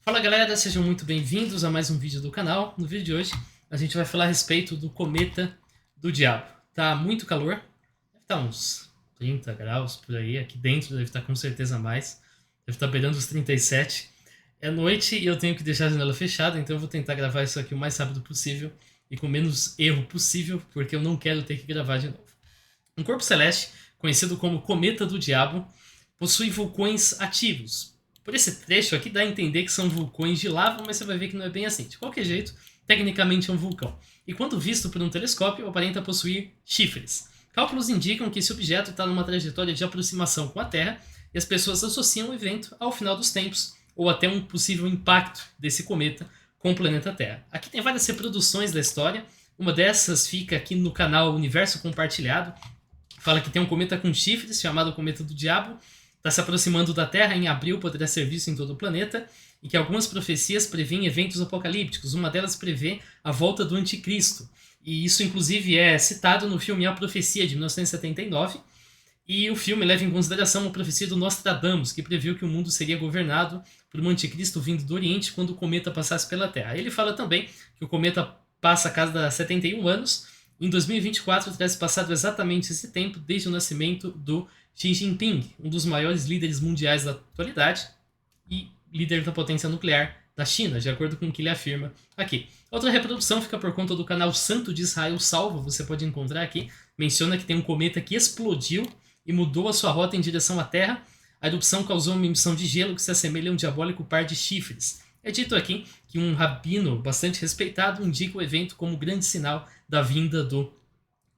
Fala galera, sejam muito bem-vindos a mais um vídeo do canal. No vídeo de hoje a gente vai falar a respeito do cometa do diabo. Tá muito calor, deve estar uns 30 graus por aí, aqui dentro deve estar com certeza mais, deve estar beirando os 37. É noite e eu tenho que deixar a janela fechada, então eu vou tentar gravar isso aqui o mais rápido possível e com menos erro possível, porque eu não quero ter que gravar de novo. Um corpo celeste, conhecido como Cometa do Diabo, possui vulcões ativos. Por esse trecho aqui dá a entender que são vulcões de lava, mas você vai ver que não é bem assim. De qualquer jeito, tecnicamente é um vulcão. E quando visto por um telescópio, aparenta possuir chifres. Cálculos indicam que esse objeto está numa trajetória de aproximação com a Terra e as pessoas associam o evento ao final dos tempos ou até um possível impacto desse cometa com o planeta Terra. Aqui tem várias reproduções da história. Uma dessas fica aqui no canal Universo Compartilhado. Fala que tem um cometa com chifres chamado Cometa do Diabo. Está se aproximando da Terra, em abril poderá ser visto em todo o planeta, e que algumas profecias prevêem eventos apocalípticos. Uma delas prevê a volta do Anticristo. E isso, inclusive, é citado no filme A Profecia, de 1979. E o filme leva em consideração uma profecia do Nostradamus, que previu que o mundo seria governado por um anticristo vindo do Oriente quando o cometa passasse pela Terra. Ele fala também que o cometa passa a cada 71 anos. Em 2024, terá se passado exatamente esse tempo desde o nascimento do Xi Jinping, um dos maiores líderes mundiais da atualidade e líder da potência nuclear da China, de acordo com o que ele afirma aqui. Outra reprodução fica por conta do canal Santo de Israel Salvo, você pode encontrar aqui. Menciona que tem um cometa que explodiu e mudou a sua rota em direção à Terra. A erupção causou uma emissão de gelo que se assemelha a um diabólico par de chifres. É dito aqui que um rabino bastante respeitado indica o evento como grande sinal da vinda do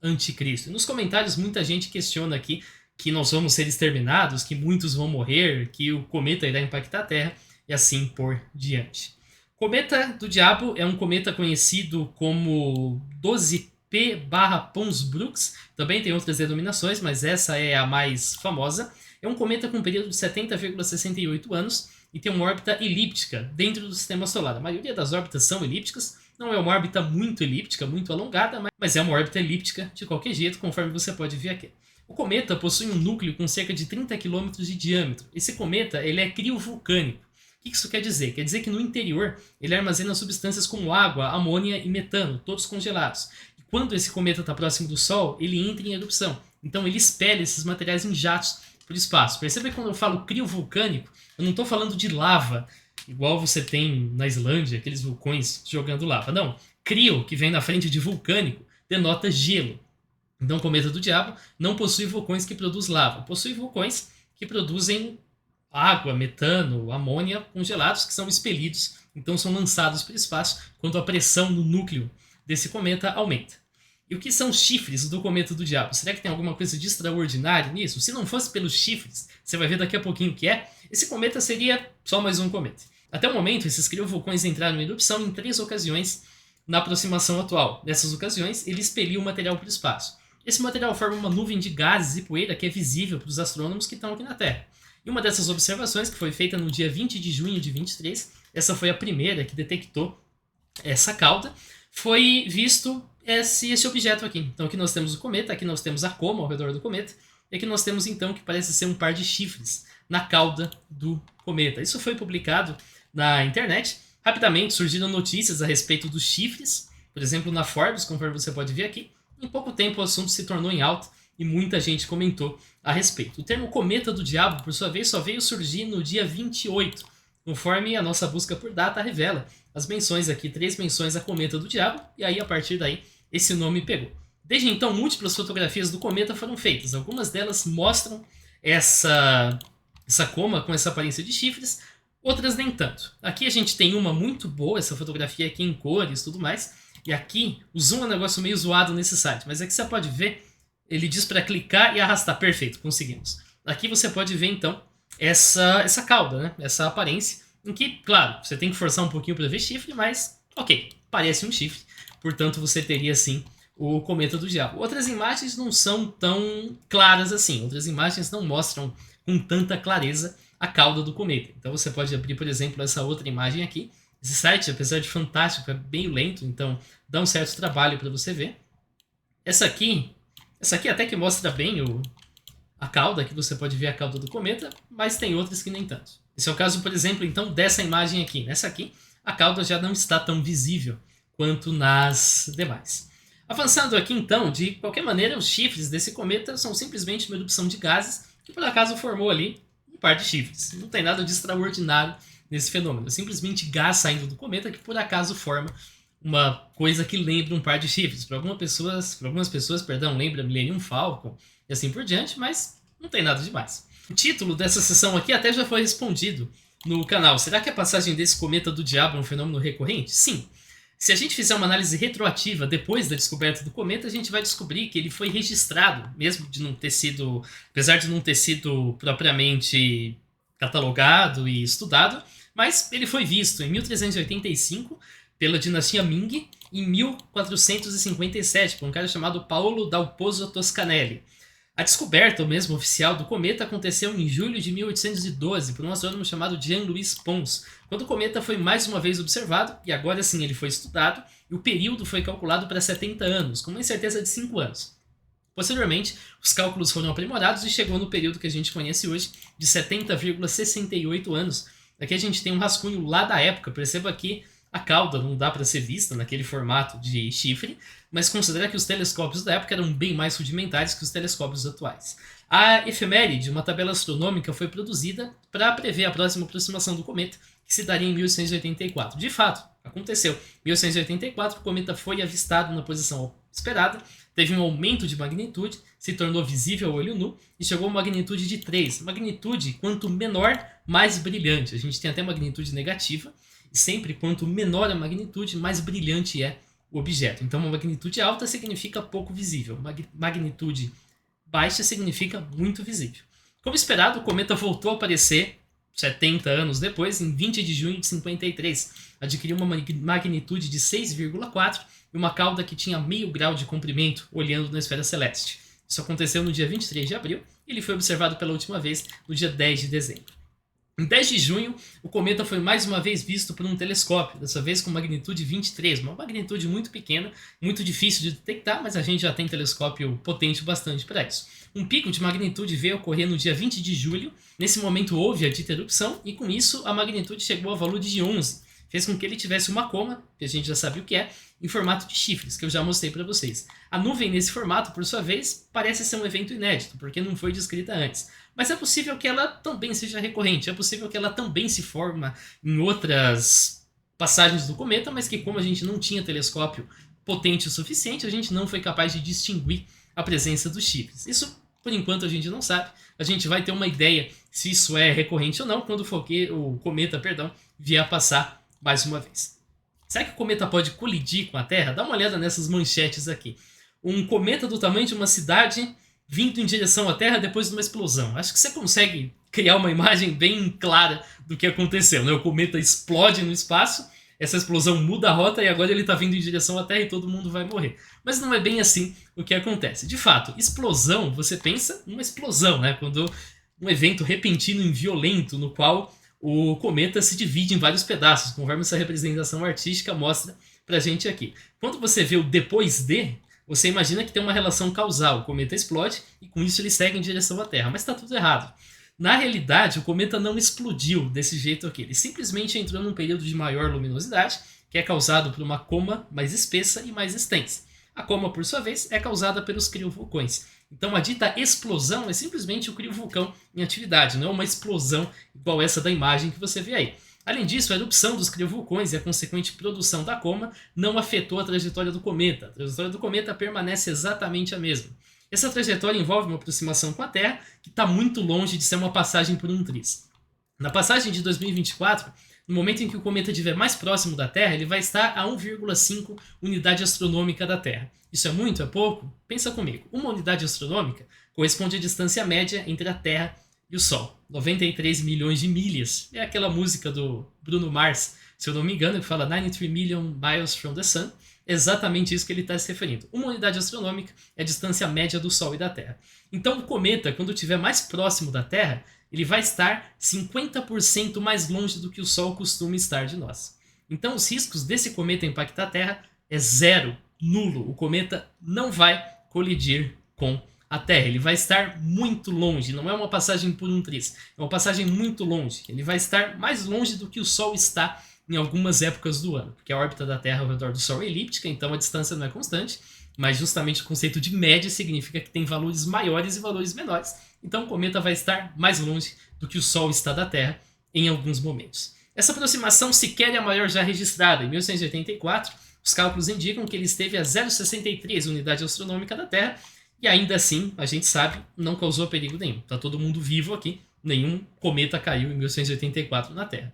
anticristo. E nos comentários muita gente questiona aqui que nós vamos ser exterminados, que muitos vão morrer, que o cometa irá impactar a Terra e assim por diante. Cometa do Diabo é um cometa conhecido como 12P/Pons Brooks, também tem outras denominações, mas essa é a mais famosa. É um cometa com um período de 70,68 anos e tem uma órbita elíptica dentro do sistema solar. A maioria das órbitas são elípticas, não é uma órbita muito elíptica, muito alongada, mas é uma órbita elíptica de qualquer jeito, conforme você pode ver aqui. O cometa possui um núcleo com cerca de 30 km de diâmetro. Esse cometa ele é criovulcânico. O que isso quer dizer? Quer dizer que no interior ele armazena substâncias como água, amônia e metano, todos congelados. E quando esse cometa está próximo do Sol, ele entra em erupção. Então ele espelha esses materiais em jatos para o espaço. Perceba que quando eu falo criovulcânico, eu não estou falando de lava, igual você tem na Islândia, aqueles vulcões jogando lava. Não, crio, que vem na frente de vulcânico, denota gelo. Então o cometa do diabo não possui vulcões que produzem lava, possui vulcões que produzem água, metano, amônia congelados que são expelidos, então são lançados para o espaço quando a pressão no núcleo desse cometa aumenta. E o que são os chifres do cometa do diabo? Será que tem alguma coisa de extraordinário nisso? Se não fosse pelos chifres, você vai ver daqui a pouquinho o que é, esse cometa seria só mais um cometa. Até o momento, esses criovulcões entraram em erupção em 3 ocasiões na aproximação atual. Nessas ocasiões, ele expeliu o material para o espaço. Esse material forma uma nuvem de gases e poeira que é visível para os astrônomos que estão aqui na Terra. E uma dessas observações, que foi feita no dia 20 de junho de 23, essa foi a primeira que detectou essa cauda, foi visto esse objeto aqui. Então aqui nós temos o cometa, aqui nós temos a coma ao redor do cometa, e aqui nós temos então que parece ser um par de chifres na cauda do cometa. Isso foi publicado na internet. Rapidamente surgiram notícias a respeito dos chifres, por exemplo na Forbes, conforme você pode ver aqui. Em pouco tempo o assunto se tornou em alta e muita gente comentou a respeito. O termo cometa do diabo, por sua vez, só veio surgir no dia 28, conforme a nossa busca por data revela. As menções aqui, 3 menções a cometa do diabo, e aí a partir daí esse nome pegou. Desde então, múltiplas fotografias do cometa foram feitas. Algumas delas mostram essa coma com essa aparência de chifres, outras nem tanto. Aqui a gente tem uma muito boa, essa fotografia aqui em cores e tudo mais. E aqui, o zoom é um negócio meio zoado nesse site, mas aqui você pode ver, ele diz para clicar e arrastar. Perfeito, conseguimos. Aqui você pode ver então essa cauda, né? Essa aparência, em que, claro, você tem que forçar um pouquinho para ver chifre, mas ok, parece um chifre. Portanto, você teria sim o cometa do diabo. Outras imagens não são tão claras assim, outras imagens não mostram com tanta clareza a cauda do cometa. Então você pode abrir, por exemplo, essa outra imagem aqui. Esse site, apesar de fantástico, é bem lento, então dá um certo trabalho para você ver. Essa aqui até que mostra bem a cauda, que você pode ver a cauda do cometa, mas tem outras que nem tanto. Esse é o caso, por exemplo, então, dessa imagem aqui. Nessa aqui, a cauda já não está tão visível quanto nas demais. Avançando aqui, então, de qualquer maneira, os chifres desse cometa são simplesmente uma erupção de gases que, por acaso, formou ali um par de chifres. Não tem nada de extraordinário nesse fenômeno. É simplesmente gás saindo do cometa que, por acaso, forma uma coisa que lembra um par de chifres. Para algumas pessoas, lembra Millennium Falcon e assim por diante, mas não tem nada demais. O título dessa sessão aqui até já foi respondido no canal. Será que a passagem desse cometa do diabo é um fenômeno recorrente? Sim. Se a gente fizer uma análise retroativa depois da descoberta do cometa, a gente vai descobrir que ele foi registrado, mesmo de não ter sido, apesar de não ter sido propriamente catalogado e estudado, mas ele foi visto em 1385 pela dinastia Ming, em 1457 por um cara chamado Paolo dal Pozzo Toscanelli. A descoberta, o mesmo oficial, do cometa aconteceu em julho de 1812 por um astrônomo chamado Jean-Louis Pons, quando o cometa foi mais uma vez observado, e agora sim ele foi estudado, e o período foi calculado para 70 anos, com uma incerteza de 5 anos. Posteriormente, os cálculos foram aprimorados e chegou no período que a gente conhece hoje, de 70,68 anos. Aqui a gente tem um rascunho lá da época, perceba que a cauda não dá para ser vista naquele formato de chifre, mas considera que os telescópios da época eram bem mais rudimentares que os telescópios atuais. A efeméride, uma tabela astronômica, foi produzida para prever a próxima aproximação do cometa, que se daria em 1884. De fato, aconteceu. Em 1884, o cometa foi avistado na posição esperada, teve um aumento de magnitude, se tornou visível ao olho nu e chegou a uma magnitude de 3. Magnitude, quanto menor, mais brilhante. A gente tem até magnitude negativa, e sempre quanto menor a magnitude, mais brilhante é o objeto. Então, uma magnitude alta significa pouco visível, magnitude baixa significa muito visível. Como esperado, o cometa voltou a aparecer 70 anos depois, em 20 de junho de 53. Adquiriu uma magnitude de 6,4 e uma cauda que tinha meio grau de comprimento, olhando na esfera celeste. Isso aconteceu no dia 23 de abril e ele foi observado pela última vez no dia 10 de dezembro. Em 10 de junho, o cometa foi mais uma vez visto por um telescópio, dessa vez com magnitude 23, uma magnitude muito pequena, muito difícil de detectar, mas a gente já tem telescópio potente bastante para isso. Um pico de magnitude veio ocorrer no dia 20 de julho, nesse momento houve a dita erupção, e com isso a magnitude chegou ao valor de 11, fez com que ele tivesse uma coma, que a gente já sabe o que é, em formato de chifres, que eu já mostrei para vocês. A nuvem nesse formato, por sua vez, parece ser um evento inédito, porque não foi descrita antes. Mas é possível que ela também seja recorrente, é possível que ela também se forma em outras passagens do cometa, mas que como a gente não tinha telescópio potente o suficiente, a gente não foi capaz de distinguir a presença dos chifres. Isso, por enquanto, a gente não sabe. A gente vai ter uma ideia se isso é recorrente ou não quando o cometa vier a passar mais uma vez. Será que o cometa pode colidir com a Terra? Dá uma olhada nessas manchetes aqui. Um cometa do tamanho de uma cidade vindo em direção à Terra depois de uma explosão. Acho que você consegue criar uma imagem bem clara do que aconteceu, né? O cometa explode no espaço, essa explosão muda a rota e agora ele está vindo em direção à Terra e todo mundo vai morrer. Mas não é bem assim o que acontece. De fato, explosão, você pensa numa explosão, né? Quando um evento repentino e violento no qual o cometa se divide em vários pedaços, conforme essa representação artística mostra pra gente aqui. Quando você vê o depois de, você imagina que tem uma relação causal. O cometa explode e com isso ele segue em direção à Terra, mas está tudo errado. Na realidade, o cometa não explodiu desse jeito aqui. Ele simplesmente entrou num período de maior luminosidade, que é causado por uma coma mais espessa e mais extensa. A coma, por sua vez, é causada pelos criovulcões. Então, a dita explosão é simplesmente o criovulcão em atividade, não é uma explosão igual essa da imagem que você vê aí. Além disso, a erupção dos criovulcões e a consequente produção da coma não afetou a trajetória do cometa. A trajetória do cometa permanece exatamente a mesma. Essa trajetória envolve uma aproximação com a Terra, que está muito longe de ser uma passagem por um triz. Na passagem de 2024, no momento em que o cometa estiver mais próximo da Terra, ele vai estar a 1,5 unidade astronômica da Terra. Isso é muito? É pouco? Pensa comigo. Uma unidade astronômica corresponde à distância média entre a Terra e o Sol. 93 milhões de milhas. É aquela música do Bruno Mars, se eu não me engano, que fala 93 million miles from the sun. É exatamente isso que ele está se referindo. Uma unidade astronômica é a distância média do Sol e da Terra. Então o cometa, quando estiver mais próximo da Terra, ele vai estar 50% mais longe do que o Sol costuma estar de nós. Então os riscos desse cometa impactar a Terra é zero, nulo. O cometa não vai colidir com a Terra. Ele vai estar muito longe, não é uma passagem por um triz, é uma passagem muito longe. Ele vai estar mais longe do que o Sol está em algumas épocas do ano, porque a órbita da Terra ao redor do Sol é elíptica, então a distância não é constante, mas justamente o conceito de média significa que tem valores maiores e valores menores. Então o cometa vai estar mais longe do que o Sol está da Terra em alguns momentos. Essa aproximação sequer é a maior já registrada. Em 1884, os cálculos indicam que ele esteve a 0,63 unidade astronômica da Terra, e ainda assim, a gente sabe, não causou perigo nenhum. Está todo mundo vivo aqui, nenhum cometa caiu em 1884 na Terra.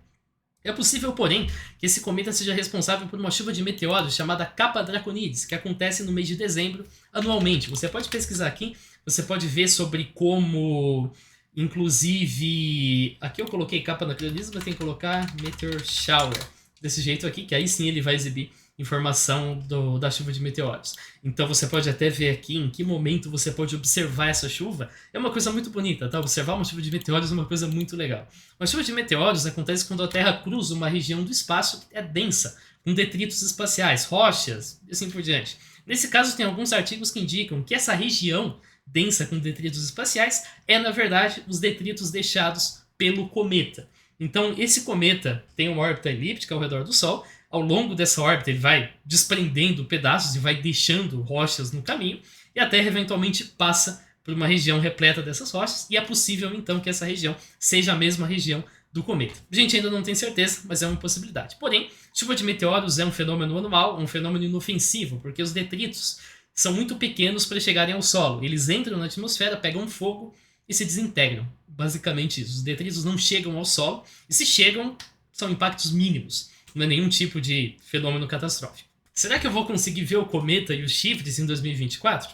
É possível, porém, que esse cometa seja responsável por uma chuva de meteoros chamada Kappa Draconides, que acontece no mês de dezembro anualmente. Você pode pesquisar aqui, você pode ver sobre como, inclusive, aqui eu coloquei Kappa Draconides, mas tem que colocar Meteor Shower, desse jeito aqui, que aí sim ele vai exibir informação da chuva de meteoros. Então você pode até ver aqui em que momento você pode observar essa chuva. É uma coisa muito bonita, tá? Observar uma chuva de meteoros é uma coisa muito legal. Uma chuva de meteoros acontece quando a Terra cruza uma região do espaço que é densa, com detritos espaciais, rochas e assim por diante. Nesse caso, tem alguns artigos que indicam que essa região densa com detritos espaciais é, na verdade, os detritos deixados pelo cometa. Então, esse cometa tem uma órbita elíptica ao redor do Sol. Ao longo dessa órbita, ele vai desprendendo pedaços e vai deixando rochas no caminho, e a Terra eventualmente passa por uma região repleta dessas rochas, e é possível então que essa região seja a mesma região do cometa. A gente ainda não tem certeza, mas é uma possibilidade. Porém, chuva de meteoros é um fenômeno anual, um fenômeno inofensivo, porque os detritos são muito pequenos para chegarem ao solo. Eles entram na atmosfera, pegam fogo e se desintegram. Basicamente isso. Os detritos não chegam ao solo, e se chegam, são impactos mínimos. Não é nenhum tipo de fenômeno catastrófico. Será que eu vou conseguir ver o cometa e os chifres em 2024?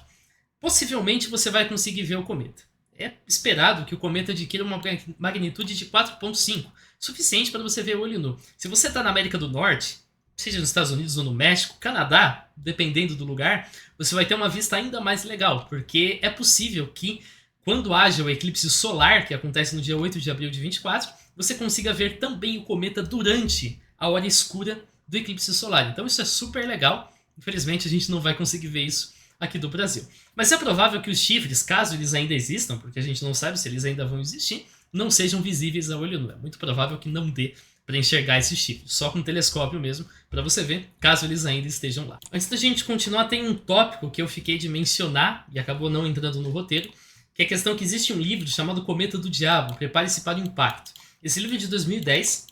Possivelmente você vai conseguir ver o cometa. É esperado que o cometa adquira uma magnitude de 4,5, suficiente para você ver olho nu. Se você está na América do Norte, seja nos Estados Unidos ou no México, Canadá, dependendo do lugar, você vai ter uma vista ainda mais legal, porque é possível que, quando haja o eclipse solar, que acontece no dia 8 de abril de 24, você consiga ver também o cometa durante a hora escura do eclipse solar. Então isso é super legal. Infelizmente a gente não vai conseguir ver isso aqui do Brasil. Mas é provável que os chifres, caso eles ainda existam, porque a gente não sabe se eles ainda vão existir, não sejam visíveis a olho nu. É muito provável que não dê para enxergar esses chifres, só com telescópio mesmo, para você ver, caso eles ainda estejam lá. Antes da gente continuar, tem um tópico que eu fiquei de mencionar e acabou não entrando no roteiro, que é a questão que existe um livro chamado Cometa do Diabo, Prepare-se para o Impacto. Esse livro é de 2010.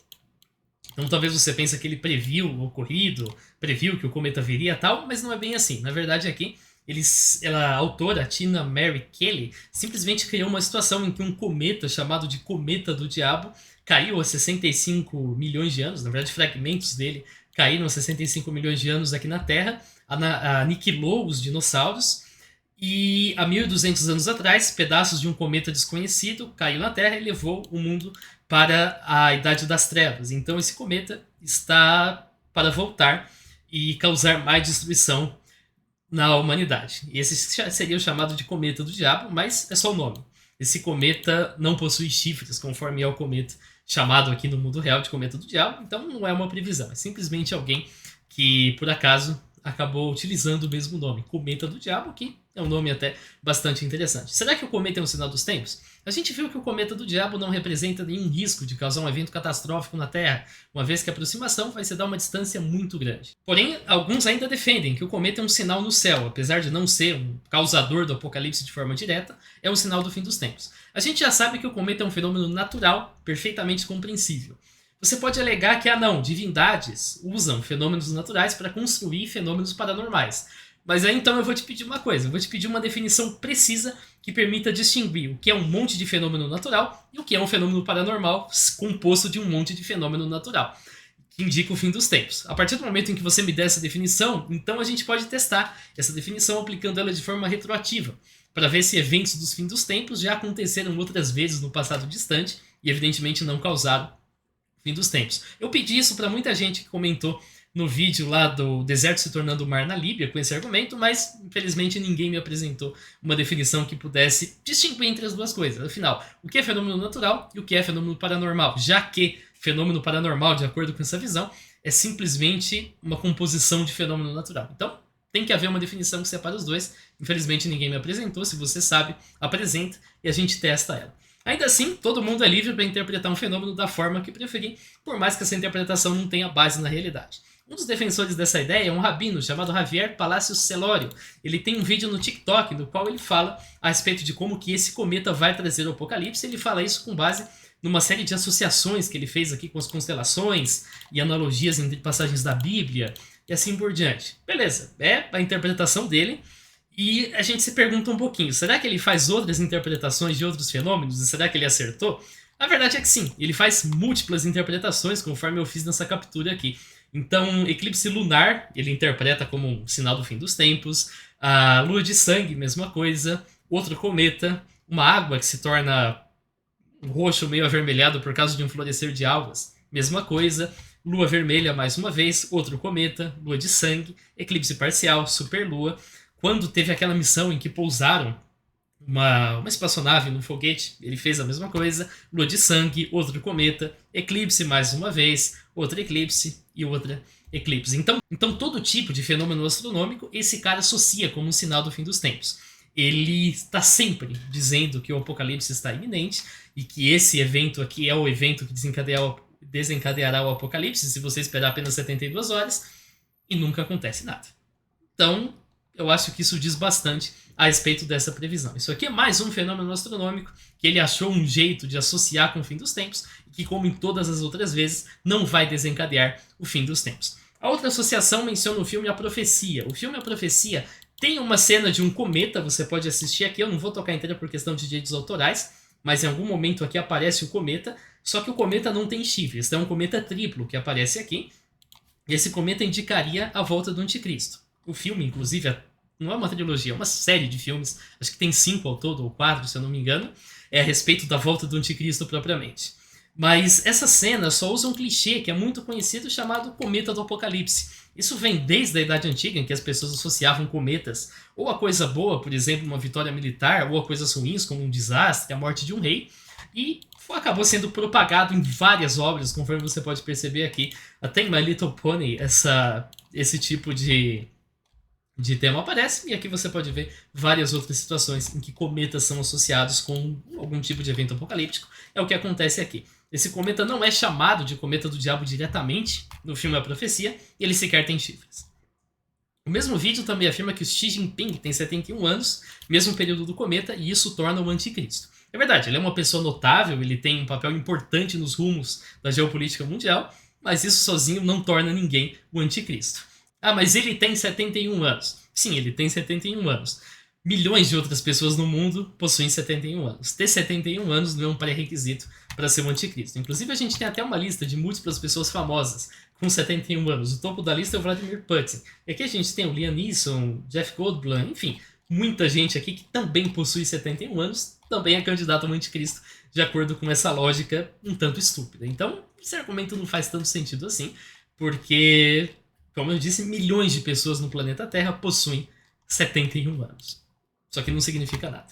Então talvez você pense que ele previu o ocorrido, previu que o cometa viria e tal, mas não é bem assim. Na verdade aqui, a autora, Tina Mary Kelly, simplesmente criou uma situação em que um cometa chamado de Cometa do Diabo caiu há 65 milhões de anos, na verdade fragmentos dele caíram há 65 milhões de anos aqui na Terra, aniquilou os dinossauros, e há 1.200 anos atrás, pedaços de um cometa desconhecido caiu na Terra e levou o mundo para a Idade das Trevas. Então esse cometa está para voltar e causar mais destruição na humanidade. E esse seria o chamado de Cometa do Diabo, mas é só o nome. Esse cometa não possui chifres, conforme é o cometa chamado aqui no mundo real de Cometa do Diabo, então não é uma previsão, é simplesmente alguém que, por acaso, acabou utilizando o mesmo nome, Cometa do Diabo, que é um nome até bastante interessante. Será que o cometa é um sinal dos tempos? A gente viu que o Cometa do Diabo não representa nenhum risco de causar um evento catastrófico na Terra, uma vez que a aproximação vai se dar uma distância muito grande. Porém, alguns ainda defendem que o cometa é um sinal no céu, apesar de não ser um causador do apocalipse de forma direta, é um sinal do fim dos tempos. A gente já sabe que o cometa é um fenômeno natural, perfeitamente compreensível. Você pode alegar que, divindades usam fenômenos naturais para construir fenômenos paranormais. Mas aí então eu vou te pedir uma coisa, eu vou te pedir uma definição precisa que permita distinguir o que é um monte de fenômeno natural e o que é um fenômeno paranormal composto de um monte de fenômeno natural, que indica o fim dos tempos. A partir do momento em que você me der essa definição, então a gente pode testar essa definição aplicando ela de forma retroativa, para ver se eventos dos fim dos tempos já aconteceram outras vezes no passado distante e evidentemente não causaram o fim dos tempos. Eu pedi isso para muita gente que comentou no vídeo lá do deserto se tornando mar na Líbia com esse argumento, mas infelizmente ninguém me apresentou uma definição que pudesse distinguir entre as duas coisas. Afinal, o que é fenômeno natural e o que é fenômeno paranormal? Já que fenômeno paranormal, de acordo com essa visão, é simplesmente uma composição de fenômeno natural. Então, tem que haver uma definição que separe os dois. Infelizmente ninguém me apresentou. Se você sabe, apresenta e a gente testa ela. Ainda assim, todo mundo é livre para interpretar um fenômeno da forma que preferir, por mais que essa interpretação não tenha base na realidade. Um dos defensores dessa ideia é um rabino chamado Javier Palacios Celório. Ele tem um vídeo no TikTok no qual ele fala a respeito de como que esse cometa vai trazer o apocalipse. Ele fala isso com base numa série de associações que ele fez aqui com as constelações e analogias entre passagens da Bíblia e assim por diante. Beleza, é a interpretação dele. E a gente se pergunta um pouquinho, será que ele faz outras interpretações de outros fenômenos? E será que ele acertou? A verdade é que sim, ele faz múltiplas interpretações, conforme eu fiz nessa captura aqui. Então, eclipse lunar, ele interpreta como um sinal do fim dos tempos. A lua de sangue, mesma coisa. Outro cometa. Uma água que se torna roxo meio avermelhado por causa de um florescer de algas, mesma coisa. Lua vermelha, mais uma vez. Outro cometa. Lua de sangue. Eclipse parcial, superlua. Quando teve aquela missão em que pousaram uma espaçonave num foguete, ele fez a mesma coisa. Lua de sangue, outro cometa, eclipse mais uma vez, outro eclipse e outra eclipse. Então todo tipo de fenômeno astronômico esse cara associa como um sinal do fim dos tempos. Ele está sempre dizendo que o apocalipse está iminente e que esse evento aqui é o evento que desencadeará o apocalipse se você esperar apenas 72 horas e nunca acontece nada. Então, eu acho que isso diz bastante a respeito dessa previsão. Isso aqui é mais um fenômeno astronômico que ele achou um jeito de associar com o fim dos tempos e que, como em todas as outras vezes, não vai desencadear o fim dos tempos. A outra associação menciona o filme A Profecia. O filme A Profecia tem uma cena de um cometa, você pode assistir aqui, eu não vou tocar inteira por questão de direitos autorais, mas em algum momento aqui aparece o cometa, só que o cometa não tem chifres, é um cometa triplo que aparece aqui, e esse cometa indicaria a volta do anticristo. O filme, inclusive, não é uma trilogia, é uma série de filmes, acho que tem 5 ao todo, ou 4, se eu não me engano, é a respeito da volta do anticristo propriamente. Mas essa cena só usa um clichê que é muito conhecido chamado cometa do apocalipse. Isso vem desde a Idade Antiga, em que as pessoas associavam cometas ou a coisa boa, por exemplo, uma vitória militar, ou a coisas ruins, como um desastre, a morte de um rei, e acabou sendo propagado em várias obras, conforme você pode perceber aqui. Até em My Little Pony esse tipo de tema aparece, e aqui você pode ver várias outras situações em que cometas são associados com algum tipo de evento apocalíptico. É o que acontece aqui. Esse cometa não é chamado de cometa do diabo diretamente no filme A Profecia, e ele sequer tem chifres. O mesmo vídeo também afirma que o Xi Jinping tem 71 anos, mesmo período do cometa, e isso torna o anticristo. É verdade, ele é uma pessoa notável, ele tem um papel importante nos rumos da geopolítica mundial, mas isso sozinho não torna ninguém o anticristo. Ah, mas ele tem 71 anos. Sim, ele tem 71 anos. Milhões de outras pessoas no mundo possuem 71 anos. Ter 71 anos não é um pré-requisito para ser um anticristo. Inclusive, a gente tem até uma lista de múltiplas pessoas famosas com 71 anos. O topo da lista é o Vladimir Putin. E aqui a gente tem o Liam Neeson, Jeff Goldblum, enfim, muita gente aqui que também possui 71 anos, também é candidato ao anticristo, de acordo com essa lógica um tanto estúpida. Então, esse argumento não faz tanto sentido assim, porque, como eu disse, milhões de pessoas no planeta Terra possuem 71 anos. Só que não significa nada.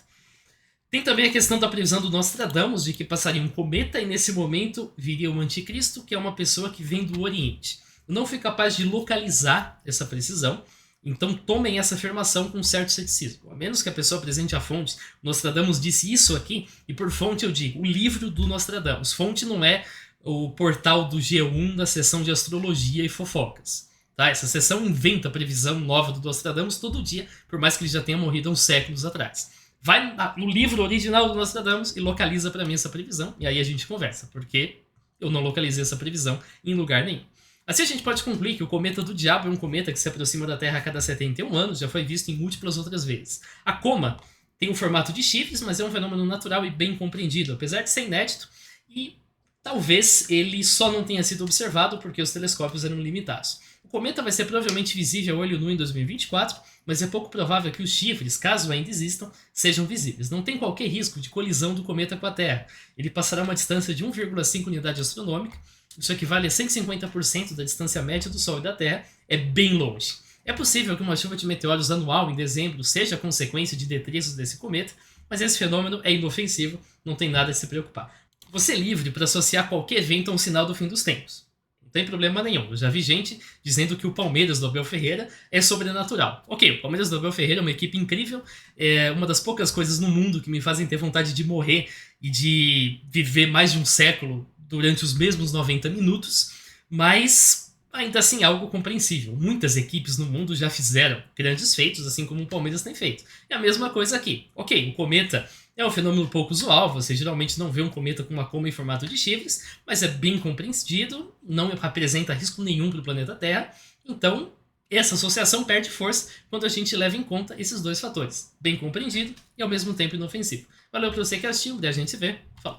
Tem também a questão da previsão do Nostradamus, de que passaria um cometa e nesse momento viria o anticristo, que é uma pessoa que vem do Oriente. Eu não fui capaz de localizar essa precisão, então tomem essa afirmação com certo ceticismo. A menos que a pessoa apresente a fonte. Nostradamus disse isso aqui, e por fonte eu digo, o livro do Nostradamus. Fonte não é o portal do G1 da seção de astrologia e fofocas. Tá? Essa seção inventa previsão nova do Nostradamus todo dia, por mais que ele já tenha morrido há uns séculos atrás. Vai no livro original do Nostradamus e localiza para mim essa previsão, e aí a gente conversa, porque eu não localizei essa previsão em lugar nenhum. Assim a gente pode concluir que o cometa do diabo é um cometa que se aproxima da Terra a cada 71 anos, já foi visto em múltiplas outras vezes. A coma tem um formato de chifres, mas é um fenômeno natural e bem compreendido, apesar de ser inédito, e talvez ele só não tenha sido observado porque os telescópios eram limitados. O cometa vai ser provavelmente visível a olho nu em 2024, mas é pouco provável que os chifres, caso ainda existam, sejam visíveis. Não tem qualquer risco de colisão do cometa com a Terra. Ele passará uma distância de 1,5 unidade astronômica, isso equivale a 150% da distância média do Sol e da Terra, é bem longe. É possível que uma chuva de meteoros anual em dezembro seja consequência de detritos desse cometa, mas esse fenômeno é inofensivo, não tem nada a se preocupar. Você é livre para associar qualquer evento a um sinal do fim dos tempos. Não tem problema nenhum. Eu já vi gente dizendo que o Palmeiras do Abel Ferreira é sobrenatural. Ok, o Palmeiras do Abel Ferreira é uma equipe incrível, é uma das poucas coisas no mundo que me fazem ter vontade de morrer e de viver mais de um século durante os mesmos 90 minutos, mas ainda assim algo compreensível. Muitas equipes no mundo já fizeram grandes feitos, assim como o Palmeiras tem feito. É a mesma coisa aqui. Ok, o Cometa é um fenômeno pouco usual, você geralmente não vê um cometa com uma coma em formato de chifres, mas é bem compreendido, não apresenta risco nenhum para o planeta Terra, então essa associação perde força quando a gente leva em conta esses dois fatores, bem compreendido e ao mesmo tempo inofensivo. Valeu para você que assistiu, daí a gente se vê, falou!